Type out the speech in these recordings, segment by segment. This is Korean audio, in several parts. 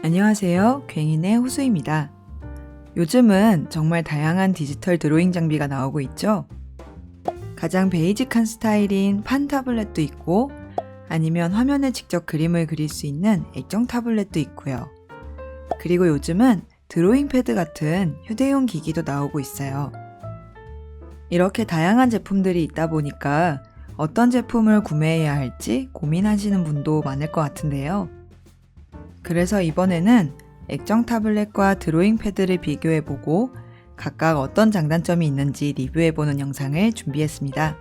안녕하세요. 괭인의 호수입니다. 요즘은 정말 다양한 디지털 드로잉 장비가 나오고 있죠. 가장 베이직한 스타일인 판 타블렛도 있고 아니면 화면에 직접 그림을 그릴 수 있는 액정 타블렛도 있고요. 그리고 요즘은 드로잉 패드 같은 휴대용 기기도 나오고 있어요. 이렇게 다양한 제품들이 있다 보니까 어떤 제품을 구매해야 할지 고민하시는 분도 많을 것 같은데요. 그래서 이번에는 액정 타블렛과 드로잉 패드를 비교해보고 각각 어떤 장단점이 있는지 리뷰해보는 영상을 준비했습니다.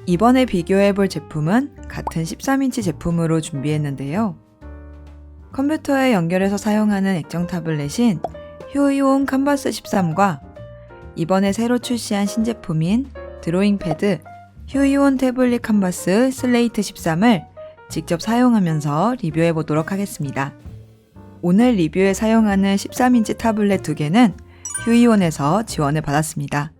이번에 비교해볼 제품은 같은 13인치 제품으로 준비했는데요. 컴퓨터에 연결해서 사용하는 액정 타블렛인 휴이온 캔버스 13과 이번에 새로 출시한 신제품인 드로잉 패드 휴이온 태블릿 캔버스 슬레이트 13을 직접 사용하면서 리뷰해 보도록 하겠습니다. 오늘 리뷰에 사용하는 13인치 타블렛 2개는 휴이온에서 지원을 받았습니다.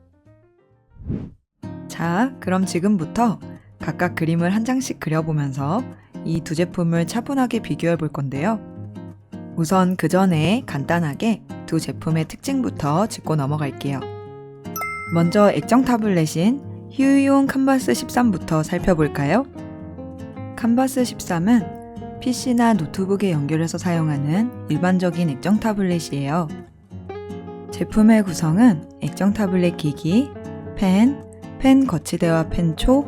자, 그럼 지금부터 각각 그림을 한 장씩 그려보면서 이 두 제품을 차분하게 비교해 볼 건데요. 우선 그 전에 간단하게 두 제품의 특징부터 짚고 넘어갈게요. 먼저 액정 타블렛인 휴이온 캔버스 13부터 살펴볼까요? 캔버스 13은 PC나 노트북에 연결해서 사용하는 일반적인 액정 타블렛이에요. 제품의 구성은 액정 타블렛 기기, 펜 거치대와 펜 촉,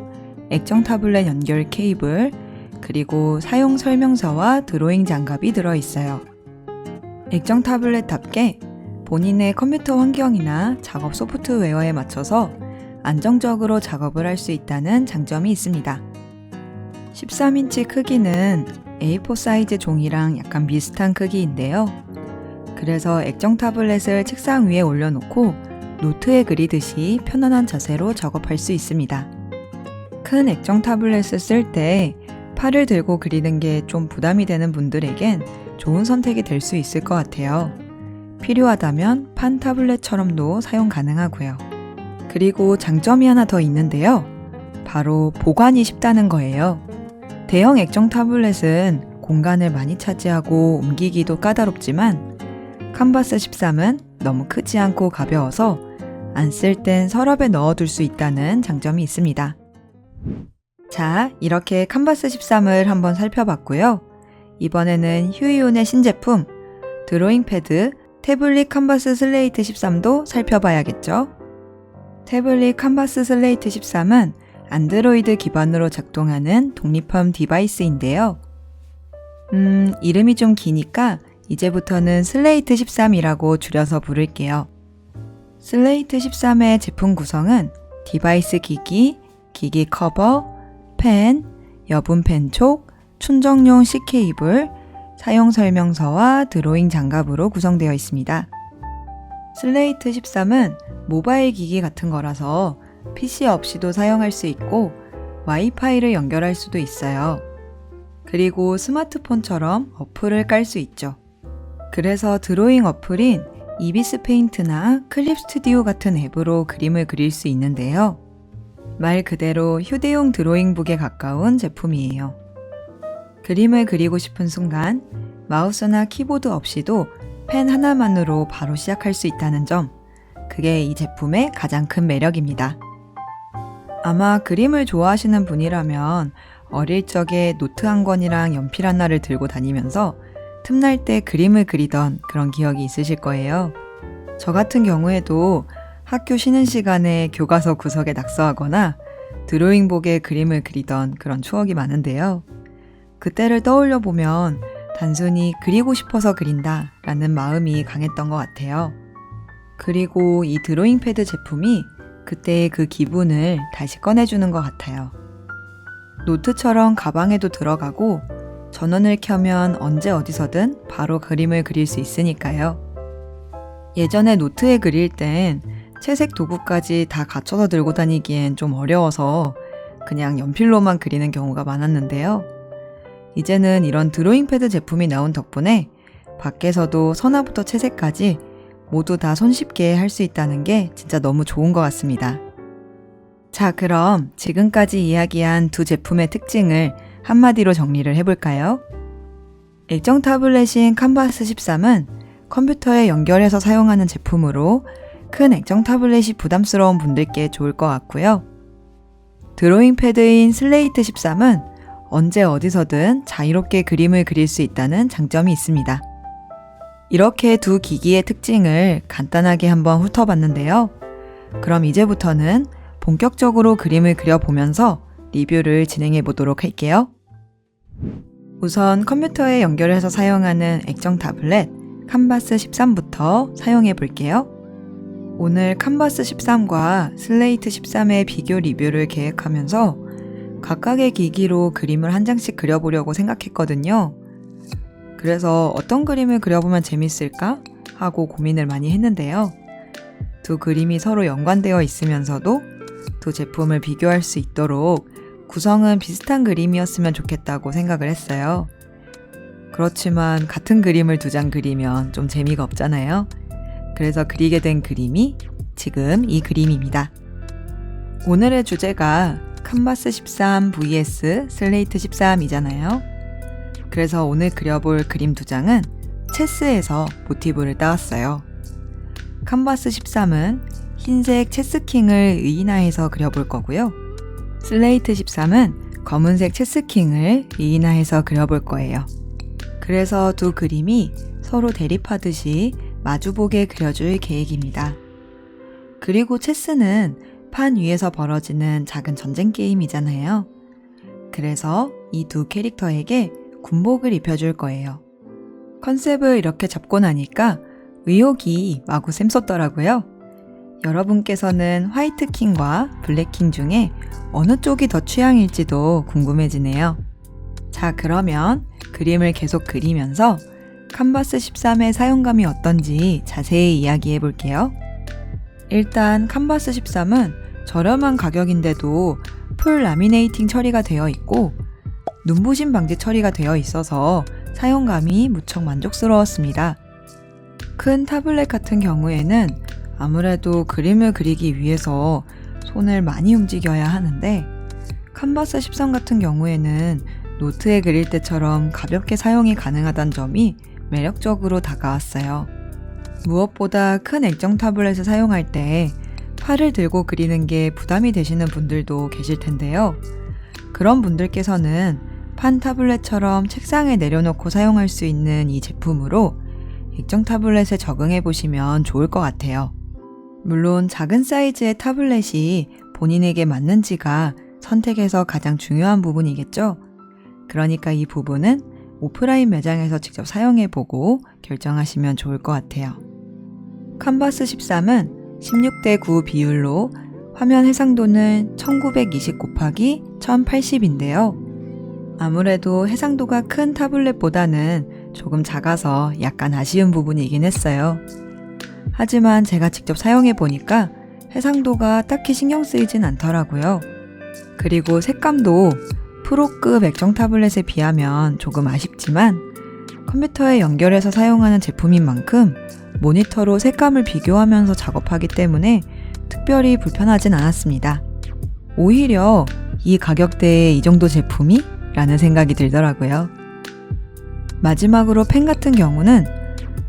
액정 타블렛 연결 케이블, 그리고 사용 설명서와 드로잉 장갑이 들어있어요. 액정 타블렛답게 본인의 컴퓨터 환경이나 작업 소프트웨어에 맞춰서 안정적으로 작업을 할 수 있다는 장점이 있습니다. 13인치 크기는 A4 사이즈 종이랑 약간 비슷한 크기인데요. 그래서 액정 타블렛을 책상 위에 올려놓고 노트에 그리듯이 편안한 자세로 작업할 수 있습니다. 큰 액정 타블렛을 쓸 때 팔을 들고 그리는 게 좀 부담이 되는 분들에겐 좋은 선택이 될 수 있을 것 같아요. 필요하다면 판 타블렛처럼도 사용 가능하고요. 그리고 장점이 하나 더 있는데요. 바로 보관이 쉽다는 거예요. 대형 액정 타블렛은 공간을 많이 차지하고 옮기기도 까다롭지만 캔버스 13은 너무 크지 않고 가벼워서 안 쓸 땐 서랍에 넣어둘 수 있다는 장점이 있습니다. 자, 이렇게 캔버스 13을 한번 살펴봤고요. 이번에는 휴이온의 신제품 드로잉 패드 태블릿 캔버스 슬레이트 13도 살펴봐야겠죠. 태블릿 캔버스 슬레이트 13은 안드로이드 기반으로 작동하는 독립형 디바이스인데요. 이름이 좀 기니까 이제부터는 슬레이트 13이라고 줄여서 부를게요. 슬레이트 13의 제품 구성은 디바이스 기기, 기기 커버, 펜, 여분 펜촉, 충전용 C 케이블, 사용 설명서와 드로잉 장갑으로 구성되어 있습니다. 슬레이트 13은 모바일 기기 같은 거라서 PC 없이도 사용할 수 있고 와이파이를 연결할 수도 있어요. 그리고 스마트폰처럼 어플을 깔 수 있죠. 그래서 드로잉 어플인 이비스 페인트나 클립 스튜디오 같은 앱으로 그림을 그릴 수 있는데요. 말 그대로 휴대용 드로잉북에 가까운 제품이에요. 그림을 그리고 싶은 순간 마우스나 키보드 없이도 펜 하나만으로 바로 시작할 수 있다는 점, 그게 이 제품의 가장 큰 매력입니다. 아마 그림을 좋아하시는 분이라면 어릴 적에 노트 한 권이랑 연필 하나를 들고 다니면서 틈날 때 그림을 그리던 그런 기억이 있으실 거예요. 저 같은 경우에도 학교 쉬는 시간에 교과서 구석에 낙서하거나 드로잉북에 그림을 그리던 그런 추억이 많은데요. 그때를 떠올려 보면 단순히 그리고 싶어서 그린다 라는 마음이 강했던 것 같아요. 그리고 이 드로잉 패드 제품이 그때의 그 기분을 다시 꺼내주는 것 같아요. 노트처럼 가방에도 들어가고 전원을 켜면 언제 어디서든 바로 그림을 그릴 수 있으니까요. 예전에 노트에 그릴 땐 채색 도구까지 다 갖춰서 들고 다니기엔 좀 어려워서 그냥 연필로만 그리는 경우가 많았는데요. 이제는 이런 드로잉 패드 제품이 나온 덕분에 밖에서도 서나부터 채색까지 모두 다 손쉽게 할 수 있다는 게 진짜 너무 좋은 것 같습니다. 자, 그럼 지금까지 이야기한 두 제품의 특징을 한마디로 정리를 해볼까요? 액정 타블렛인 캔버스 13은 컴퓨터에 연결해서 사용하는 제품으로 큰 액정 타블렛이 부담스러운 분들께 좋을 것 같고요. 드로잉 패드인 슬레이트 13은 언제 어디서든 자유롭게 그림을 그릴 수 있다는 장점이 있습니다. 이렇게 두 기기의 특징을 간단하게 한번 훑어봤는데요. 그럼 이제부터는 본격적으로 그림을 그려보면서 리뷰를 진행해 보도록 할게요. 우선 컴퓨터에 연결해서 사용하는 액정 타블렛 캔버스 13부터 사용해 볼게요. 오늘 캔버스 13과 슬레이트 13의 비교 리뷰를 계획하면서 각각의 기기로 그림을 한 장씩 그려보려고 생각했거든요. 그래서 어떤 그림을 그려보면 재밌을까 하고 고민을 많이 했는데요. 두 그림이 서로 연관되어 있으면서도 두 제품을 비교할 수 있도록 구성은 비슷한 그림이었으면 좋겠다고 생각을 했어요. 그렇지만 같은 그림을 두 장 그리면 좀 재미가 없잖아요. 그래서 그리게 된 그림이 지금 이 그림입니다. 오늘의 주제가 캔버스 13 vs 슬레이트 13이잖아요. 그래서 오늘 그려볼 그림 두 장은 체스에서 모티브를 따왔어요. 캔버스 13은 흰색 체스킹을 의인화해서 그려볼 거고요. 슬레이트 13은 검은색 체스킹을 의인화해서 그려볼 거예요. 그래서 두 그림이 서로 대립하듯이 마주보게 그려줄 계획입니다. 그리고 체스는 판 위에서 벌어지는 작은 전쟁 게임이잖아요. 그래서 이 두 캐릭터에게 군복을 입혀줄 거예요. 컨셉을 이렇게 잡고 나니까 의욕이 마구 샘솟더라고요. 여러분께서는 화이트 킹과 블랙 킹 중에 어느 쪽이 더 취향일지도 궁금해지네요. 자, 그러면 그림을 계속 그리면서 캔버스 13의 사용감이 어떤지 자세히 이야기해 볼게요. 일단 캔버스 13은 저렴한 가격인데도 풀 라미네이팅 처리가 되어 있고 눈부심 방지 처리가 되어 있어서 사용감이 무척 만족스러웠습니다. 큰 타블렛 같은 경우에는 아무래도 그림을 그리기 위해서 손을 많이 움직여야 하는데 캔버스 13 같은 경우에는 노트에 그릴 때처럼 가볍게 사용이 가능하다는 점이 매력적으로 다가왔어요. 무엇보다 큰 액정 타블렛을 사용할 때 팔을 들고 그리는 게 부담이 되시는 분들도 계실 텐데요. 그런 분들께서는 판 타블렛처럼 책상에 내려놓고 사용할 수 있는 이 제품으로 액정 타블렛에 적응해 보시면 좋을 것 같아요. 물론 작은 사이즈의 타블렛이 본인에게 맞는지가 선택에서 가장 중요한 부분이겠죠. 그러니까 이 부분은 오프라인 매장에서 직접 사용해보고 결정하시면 좋을 것 같아요. 캔버스 13은 16:9 비율로 화면 해상도는 1920 곱하기 1080인데요. 아무래도 해상도가 큰 타블렛보다는 조금 작아서 약간 아쉬운 부분이긴 했어요. 하지만 제가 직접 사용해보니까 해상도가 딱히 신경 쓰이진 않더라고요. 그리고 색감도 프로급 액정 타블렛에 비하면 조금 아쉽지만 컴퓨터에 연결해서 사용하는 제품인 만큼 모니터로 색감을 비교하면서 작업하기 때문에 특별히 불편하진 않았습니다. 오히려 이 가격대에 이 정도 제품이? 라는 생각이 들더라고요. 마지막으로 펜 같은 경우는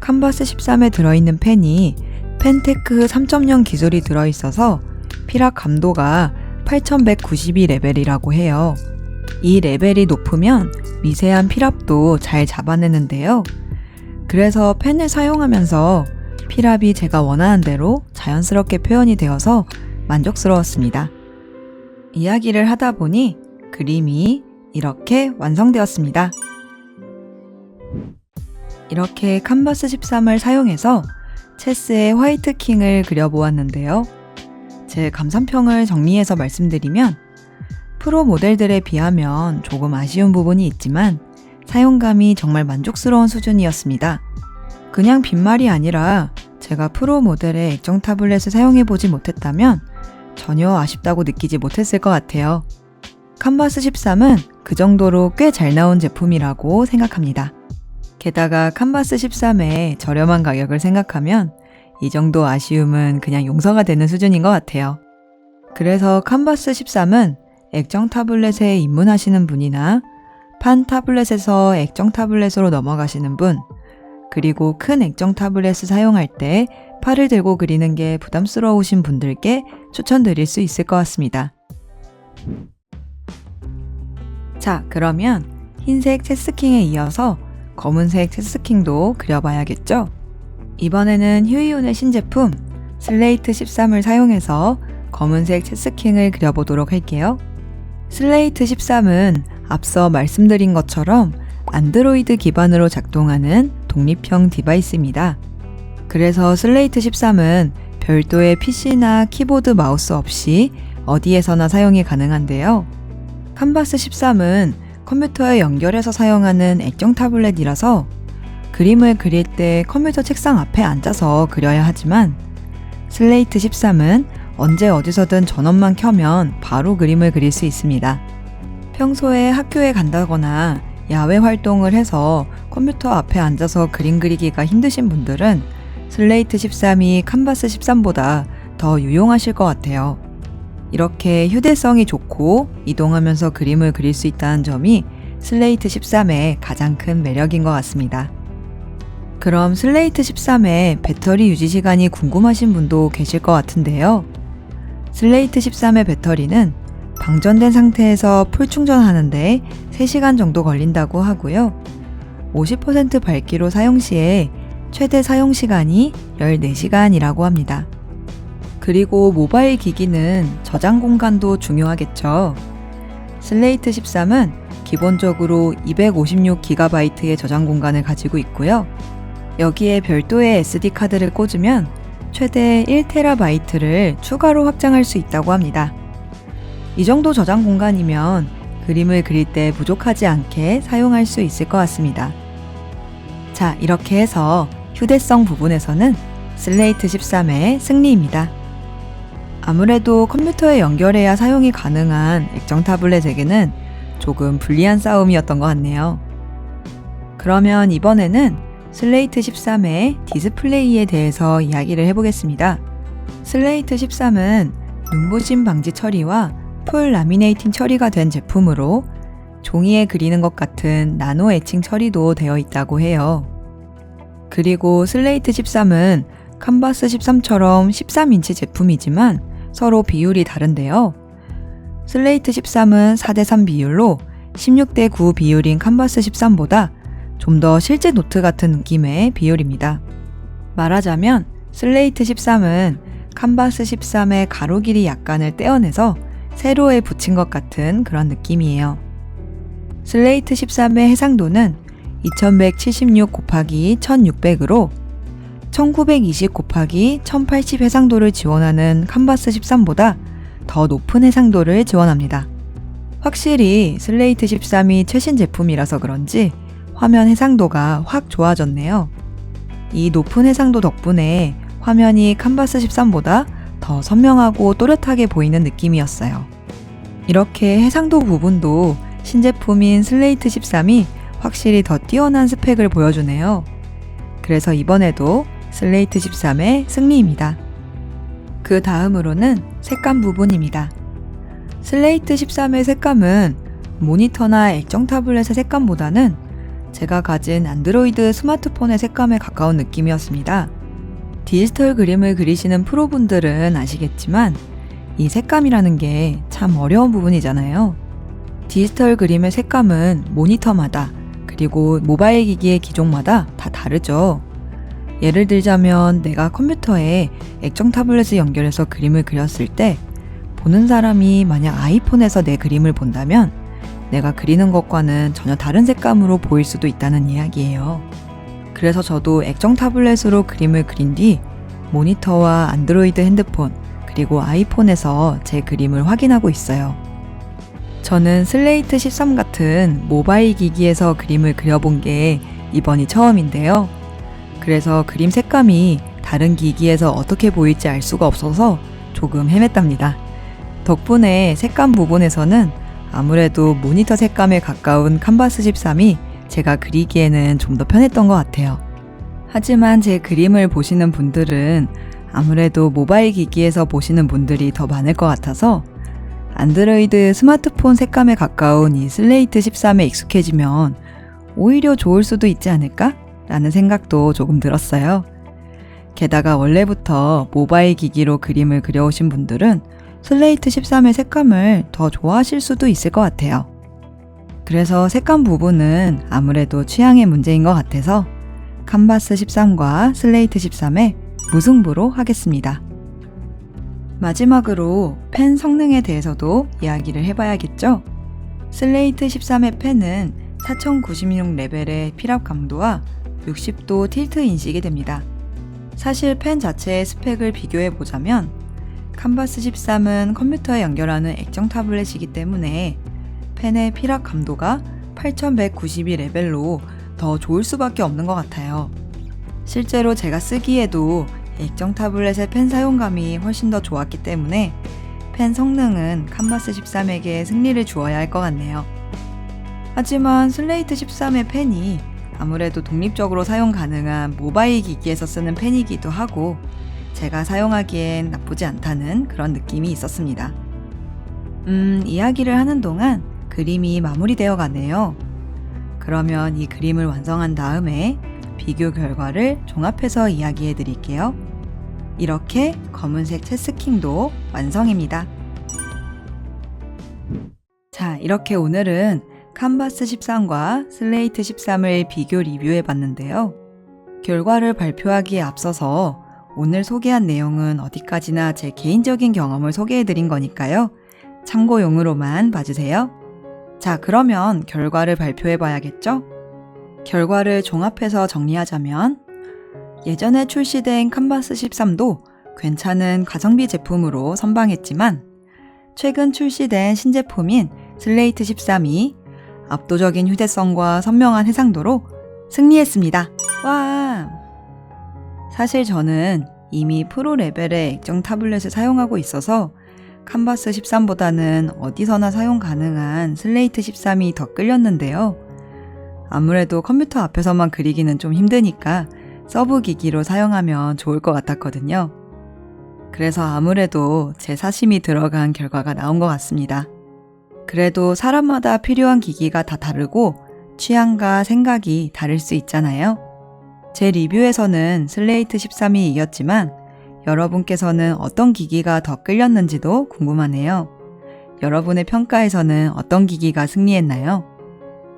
캔버스 13에 들어있는 펜이 펜테크 3.0 기술이 들어있어서 피랍 감도가 8192 레벨이라고 해요. 이 레벨이 높으면 미세한 피랍도 잘 잡아내는데요. 그래서 펜을 사용하면서 피랍이 제가 원하는 대로 자연스럽게 표현이 되어서 만족스러웠습니다. 이야기를 하다 보니 그림이 이렇게 완성되었습니다. 이렇게 캔버스 13을 사용해서 체스의 화이트 킹을 그려보았는데요. 제 감상평을 정리해서 말씀드리면 프로 모델들에 비하면 조금 아쉬운 부분이 있지만 사용감이 정말 만족스러운 수준이었습니다. 그냥 빈말이 아니라 제가 프로 모델의 액정 타블렛을 사용해보지 못했다면 전혀 아쉽다고 느끼지 못했을 것 같아요. 캔버스 13은 그 정도로 꽤 잘 나온 제품이라고 생각합니다. 게다가 캔버스 13의 저렴한 가격을 생각하면 이 정도 아쉬움은 그냥 용서가 되는 수준인 것 같아요. 그래서 캔버스 13은 액정 타블렛에 입문하시는 분이나 판 타블렛에서 액정 타블렛으로 넘어가시는 분, 그리고 큰 액정 타블렛을 사용할 때 팔을 들고 그리는 게 부담스러우신 분들께 추천드릴 수 있을 것 같습니다. 자, 그러면 흰색 체스킹에 이어서 검은색 체스킹도 그려봐야겠죠? 이번에는 휴이온의 신제품 슬레이트 13을 사용해서 검은색 체스킹을 그려보도록 할게요. 슬레이트 13은 앞서 말씀드린 것처럼 안드로이드 기반으로 작동하는 독립형 디바이스입니다. 그래서 슬레이트 13은 별도의 PC나 키보드 마우스 없이 어디에서나 사용이 가능한데요. 캔버스 13은 컴퓨터에 연결해서 사용하는 액정 타블렛이라서 그림을 그릴 때 컴퓨터 책상 앞에 앉아서 그려야 하지만 슬레이트 13은 언제 어디서든 전원만 켜면 바로 그림을 그릴 수 있습니다. 평소에 학교에 간다거나 야외 활동을 해서 컴퓨터 앞에 앉아서 그림 그리기가 힘드신 분들은 슬레이트 13이 캔버스 13보다 더 유용하실 것 같아요. 이렇게 휴대성이 좋고 이동하면서 그림을 그릴 수 있다는 점이 슬레이트 13의 가장 큰 매력인 것 같습니다. 그럼 슬레이트 13의 배터리 유지 시간이 궁금하신 분도 계실 것 같은데요. 슬레이트 13의 배터리는 방전된 상태에서 풀 충전하는데 3시간 정도 걸린다고 하고요. 50% 밝기로 사용 시에 최대 사용 시간이 14시간이라고 합니다. 그리고 모바일 기기는 저장 공간도 중요하겠죠. 슬레이트 13은 기본적으로 256GB의 저장 공간을 가지고 있고요. 여기에 별도의 SD카드를 꽂으면 최대 1TB를 추가로 확장할 수 있다고 합니다. 이 정도 저장 공간이면 그림을 그릴 때 부족하지 않게 사용할 수 있을 것 같습니다. 자, 이렇게 해서 휴대성 부분에서는 슬레이트 13의 승리입니다. 아무래도 컴퓨터에 연결해야 사용이 가능한 액정 타블렛에게는 조금 불리한 싸움이었던 것 같네요. 그러면 이번에는 슬레이트 13의 디스플레이에 대해서 이야기를 해보겠습니다. 슬레이트 13은 눈부심 방지 처리와 풀 라미네이팅 처리가 된 제품으로 종이에 그리는 것 같은 나노 에칭 처리도 되어 있다고 해요. 그리고 슬레이트 13은 캔버스 13처럼 13인치 제품이지만 서로 비율이 다른데요. 슬레이트 13은 4:3 비율로 16:9 비율인 캔버스 13보다 좀 더 실제 노트 같은 느낌의 비율입니다. 말하자면 슬레이트 13은 캔버스 13의 가로 길이 약간을 떼어내서 세로에 붙인 것 같은 그런 느낌이에요. 슬레이트 13의 해상도는 2176 곱하기 1600으로 1920 곱하기 1080 해상도를 지원하는 캔버스 13보다 더 높은 해상도를 지원합니다. 확실히 슬레이트 13이 최신 제품이라서 그런지 화면 해상도가 확 좋아졌네요. 이 높은 해상도 덕분에 화면이 캔버스 13보다 더 선명하고 또렷하게 보이는 느낌이었어요. 이렇게 해상도 부분도 신제품인 슬레이트 13이 확실히 더 뛰어난 스펙을 보여주네요. 그래서 이번에도 슬레이트 13의 승리입니다. 그 다음으로는 색감 부분입니다. 슬레이트 13의 색감은 모니터나 액정 타블렛의 색감보다는 제가 가진 안드로이드 스마트폰의 색감에 가까운 느낌이었습니다. 디지털 그림을 그리시는 프로분들은 아시겠지만 이 색감이라는 게 참 어려운 부분이잖아요. 디지털 그림의 색감은 모니터마다 그리고 모바일 기기의 기종마다 다 다르죠. 예를 들자면 내가 컴퓨터에 액정 타블렛을 연결해서 그림을 그렸을 때 보는 사람이 만약 아이폰에서 내 그림을 본다면 내가 그리는 것과는 전혀 다른 색감으로 보일 수도 있다는 이야기예요. 그래서 저도 액정 타블렛으로 그림을 그린 뒤 모니터와 안드로이드 핸드폰 그리고 아이폰에서 제 그림을 확인하고 있어요. 저는 슬레이트 13 같은 모바일 기기에서 그림을 그려본 게 이번이 처음인데요. 그래서 그림 색감이 다른 기기에서 어떻게 보일지 알 수가 없어서 조금 헤맸답니다. 덕분에 색감 부분에서는 아무래도 모니터 색감에 가까운 캔버스 13이 제가 그리기에는 좀 더 편했던 것 같아요. 하지만 제 그림을 보시는 분들은 아무래도 모바일 기기에서 보시는 분들이 더 많을 것 같아서 안드로이드 스마트폰 색감에 가까운 이 슬레이트 13에 익숙해지면 오히려 좋을 수도 있지 않을까? 라는 생각도 조금 들었어요. 게다가 원래부터 모바일 기기로 그림을 그려오신 분들은 슬레이트 13의 색감을 더 좋아하실 수도 있을 것 같아요. 그래서 색감 부분은 아무래도 취향의 문제인 것 같아서 캔버스 13과 슬레이트 13에 무승부로 하겠습니다. 마지막으로 펜 성능에 대해서도 이야기를 해봐야겠죠? 슬레이트 13의 펜은 4096 레벨의 필압 강도와 60도 틸트 인식이 됩니다. 사실 펜 자체의 스펙을 비교해보자면 캔버스 13은 컴퓨터에 연결하는 액정 타블렛이기 때문에 펜의 필압 감도가 8192 레벨로 더 좋을 수밖에 없는 것 같아요. 실제로 제가 쓰기에도 액정 타블렛의 펜 사용감이 훨씬 더 좋았기 때문에 펜 성능은 캔버스 13에게 승리를 주어야 할 것 같네요. 하지만 슬레이트 13의 펜이 아무래도 독립적으로 사용 가능한 모바일 기기에서 쓰는 펜이기도 하고 제가 사용하기엔 나쁘지 않다는 그런 느낌이 있었습니다. 이야기를 하는 동안 그림이 마무리되어 가네요. 그러면 이 그림을 완성한 다음에 비교 결과를 종합해서 이야기해 드릴게요. 이렇게 검은색 체스킹도 완성입니다. 자, 이렇게 오늘은 캔버스 13과 슬레이트 13을 비교 리뷰해 봤는데요. 결과를 발표하기에 앞서서 오늘 소개한 내용은 어디까지나 제 개인적인 경험을 소개해 드린 거니까요. 참고용으로만 봐주세요. 자, 그러면 결과를 발표해 봐야겠죠? 결과를 종합해서 정리하자면 예전에 출시된 캔버스 13도 괜찮은 가성비 제품으로 선방했지만 최근 출시된 신제품인 슬레이트 13이 압도적인 휴대성과 선명한 해상도로 승리했습니다. 와! 사실 저는 이미 프로 레벨의 액정 타블렛을 사용하고 있어서 캔버스 13보다는 어디서나 사용 가능한 슬레이트 13이 더 끌렸는데요. 아무래도 컴퓨터 앞에서만 그리기는 좀 힘드니까 서브 기기로 사용하면 좋을 것 같았거든요. 그래서 아무래도 제 사심이 들어간 결과가 나온 것 같습니다. 그래도 사람마다 필요한 기기가 다 다르고 취향과 생각이 다를 수 있잖아요. 제 리뷰에서는 슬레이트 13이 이겼지만 여러분께서는 어떤 기기가 더 끌렸는지도 궁금하네요. 여러분의 평가에서는 어떤 기기가 승리했나요?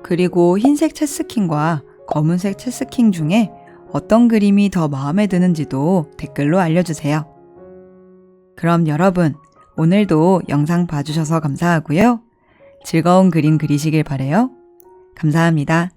그리고 흰색 체스킹과 검은색 체스킹 중에 어떤 그림이 더 마음에 드는지도 댓글로 알려주세요. 그럼 여러분, 오늘도 영상 봐주셔서 감사하고요. 즐거운 그림 그리시길 바래요. 감사합니다.